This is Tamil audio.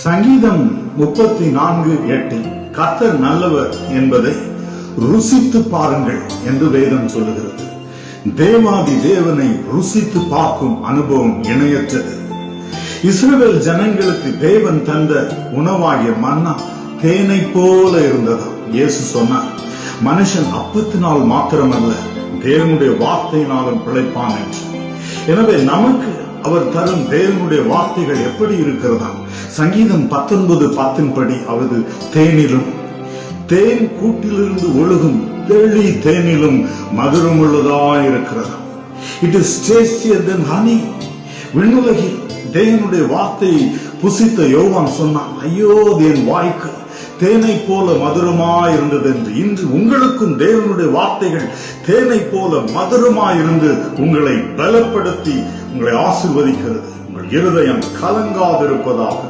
சங்கீதம் 34:8 கர்த்தர் நல்லவர் என்பதை ருசித்து பாருங்கள் என்று வேதம் சொல்லுகிறது. தேவாதி தேவனை ருசித்து பார்க்கும் அனுபவம் இணையற்றது. இஸ்ரவேல் ஜனங்களுக்கு தேவன் தந்த உணவாகிய மன்னா தேனை போல இருந்ததாம். இயேசு சொன்னார், மனுஷன் அப்பத்தினால் மாத்திரமல்ல தேவனுடைய வார்த்தையினாலும் பிழைப்பான் என்று. எனவே நமக்கு அவர் தரும் தேவனுடைய வார்த்தைகள் எப்படி இருக்கிறதா? சங்கீதம் 19:10 படி அவது தேனிலும் தேன் கூட்டிலிருந்து ஒழுகும் தெளி தேனிலும் மதுரமுள்ளதாய் இருக்கிறதா. It is tastier than honey. விண்ணுலகில் தேவனுடைய வார்த்தையை புசித்த யோவான் சொன்னான், ஐயோ என் வாய்க்கு தேனை போல மதுரமாய் இருந்தது என்று. இன்று உங்களுக்கும் தேவனுடைய வார்த்தைகள் தேனை போல மதுரமாய் இருந்து உங்களை பலப்படுத்தி உங்களை ஆசீர்வதிக்கிறது. உங்கள் இருதயம் கலங்காதிருப்பதாக.